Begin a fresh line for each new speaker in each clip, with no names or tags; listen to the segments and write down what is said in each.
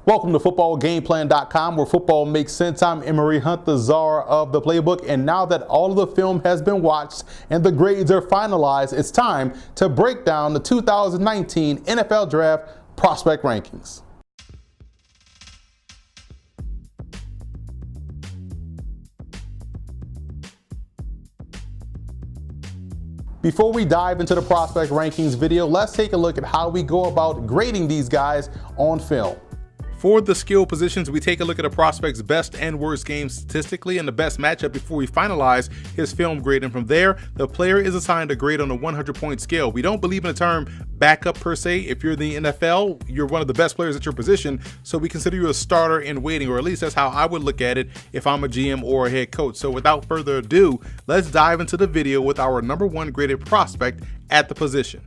Welcome to footballgameplan.com, where football makes sense. I'm Emery Hunt, the czar of the playbook, and now that all of the film has been watched and the grades are finalized, it's time to break down the 2019 NFL Draft prospect rankings. Before we dive into the prospect rankings video, let's take a look at how we go about grading these guys on film. For the skill positions, we take a look at a prospect's best and worst games statistically and the best matchup before we finalize his film grade. And from there, the player is assigned a grade on a 100-point scale. We don't believe in the term backup per se. If you're in the NFL, you're one of the best players at your position, so we consider you a starter in waiting, or at least that's how I would look at it if I'm a GM or a head coach. So without further ado, let's dive into the video with our number one graded prospect at the position.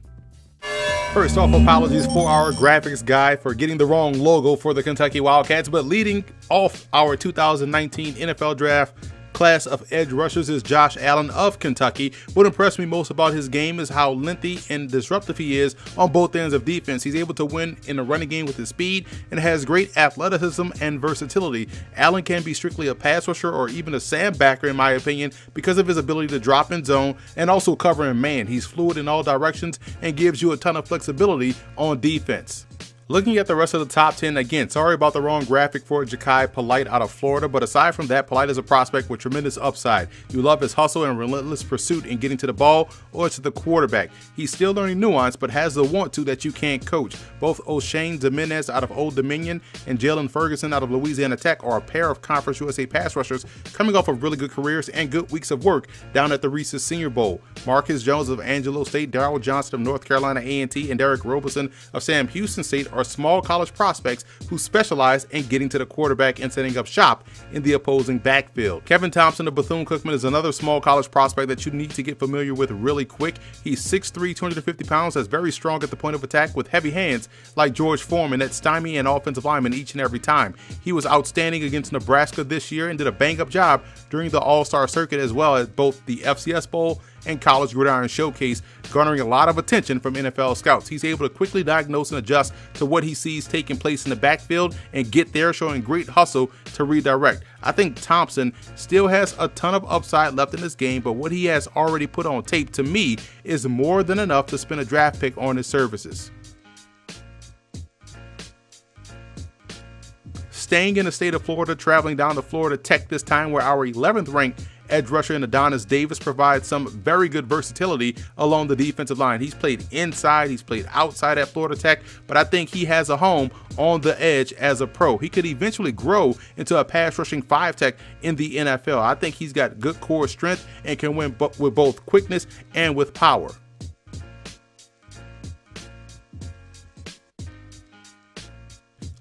First off, apologies for our graphics guy for getting the wrong logo for the Kentucky Wildcats, but leading off our 2019 NFL Draft class of edge rushers is Josh Allen of Kentucky. What impressed me most about his game is how lengthy and disruptive he is on both ends of defense. He's able to win in the running game with his speed and has great athleticism and versatility. Allen can be strictly a pass rusher or even a sandbacker, in my opinion, because of his ability to drop in zone and also cover in man. He's fluid in all directions and gives you a ton of flexibility on defense. Looking at the rest of the top 10, again, sorry about the wrong graphic for Ja'Kai Polite out of Florida, but aside from that, Polite is a prospect with tremendous upside. You love his hustle and relentless pursuit in getting to the ball or to the quarterback. He's still learning nuance, but has the want to that you can't coach. Both O'Shane Dominguez out of Old Dominion and Jalen Ferguson out of Louisiana Tech are a pair of Conference USA pass rushers coming off of really good careers and good weeks of work down at the Reese's Senior Bowl. Marcus Jones of Angelo State, Darrell Johnson of North Carolina A&T, and Derek Robeson of Sam Houston State are small college prospects who specialize in getting to the quarterback and setting up shop in the opposing backfield. Kevin Thompson of Bethune-Cookman is another small college prospect that you need to get familiar with really quick. He's 6'3", 250 pounds, that's very strong at the point of attack with heavy hands like George Foreman that stymie an offensive lineman each and every time. He was outstanding against Nebraska this year and did a bang-up job during the All-Star circuit as well as both the FCS Bowl and College Gridiron Showcase, garnering a lot of attention from NFL scouts. He's able to quickly diagnose and adjust to what he sees taking place in the backfield and get there, showing great hustle to redirect. I think Thompson still has a ton of upside left in this game, but what he has already put on tape, to me, is more than enough to spend a draft pick on his services. Staying in the state of Florida, traveling down to Florida Tech this time, where our 11th ranked edge rusher in Adonis Davis provides some very good versatility along the defensive line. He's played inside, he's played outside at Florida Tech, but I think he has a home on the edge as a pro. He could eventually grow into a pass rushing 5-tech in the NFL. I think he's got good core strength and can win with both quickness and with power.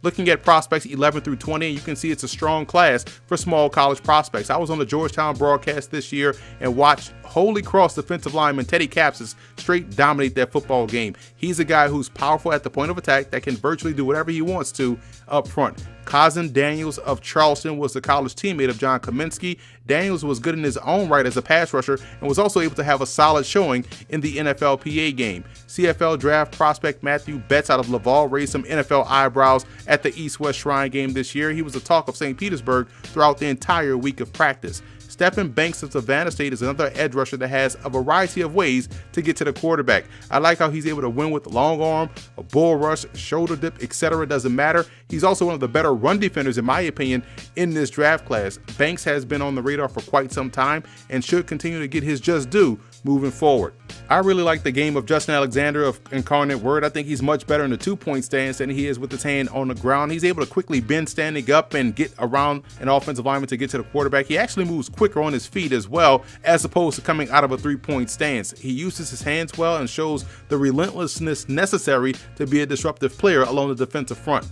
Looking at prospects 11 through 20, you can see it's a strong class for small college prospects. I was on the Georgetown broadcast this year and watched Holy Cross defensive lineman Teddy Capsis straight dominate that football game. He's a guy who's powerful at the point of attack that can virtually do whatever he wants to up front. Cousin Daniels of Charleston was the college teammate of John Kaminsky. Daniels was good in his own right as a pass rusher and was also able to have a solid showing in the NFLPA game. CFL draft prospect Matthew Betts out of Laval raised some NFL eyebrows at the East-West Shrine game this year. He was the talk of St. Petersburg throughout the entire week of practice. Stephen Banks of Savannah State is another edge rusher that has a variety of ways to get to the quarterback. I like how he's able to win with long arm, a bull rush, shoulder dip, etc. Doesn't matter. He's also one of the better run defenders, in my opinion, in this draft class. Banks has been on the radar for quite some time and should continue to get his just due moving forward. I really like the game of Justin Alexander of Incarnate Word. I think he's much better in the two-point stance than he is with his hand on the ground. He's able to quickly bend standing up and get around an offensive lineman to get to the quarterback. He actually moves quicker on his feet as well, as opposed to coming out of a three-point stance. He uses his hands well and shows the relentlessness necessary to be a disruptive player along the defensive front.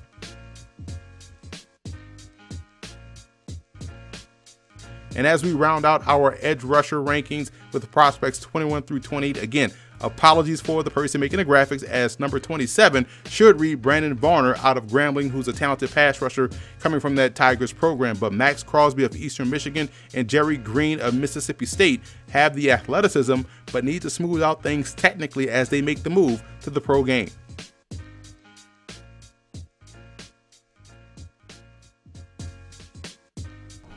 And as we round out our edge rusher rankings with the prospects 21 through 28, again, apologies for the person making the graphics, as number 27 should read Brandon Varner out of Grambling, who's a talented pass rusher coming from that Tigers program. But Max Crosby of Eastern Michigan and Jerry Green of Mississippi State have the athleticism, but need to smooth out things technically as they make the move to the pro game.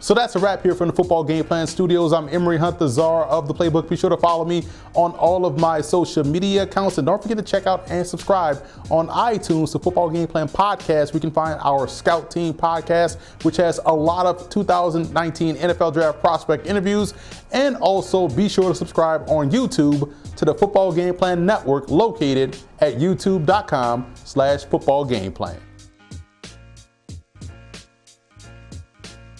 So that's a wrap here from the Football Game Plan Studios. I'm Emery Hunt, the czar of the playbook. Be sure to follow me on all of my social media accounts. And don't forget to check out and subscribe on iTunes to Football Game Plan Podcast. We can find our Scout Team podcast, which has a lot of 2019 NFL Draft prospect interviews. And also be sure to subscribe on YouTube to the Football Game Plan Network, located at youtube.com/footballgameplan.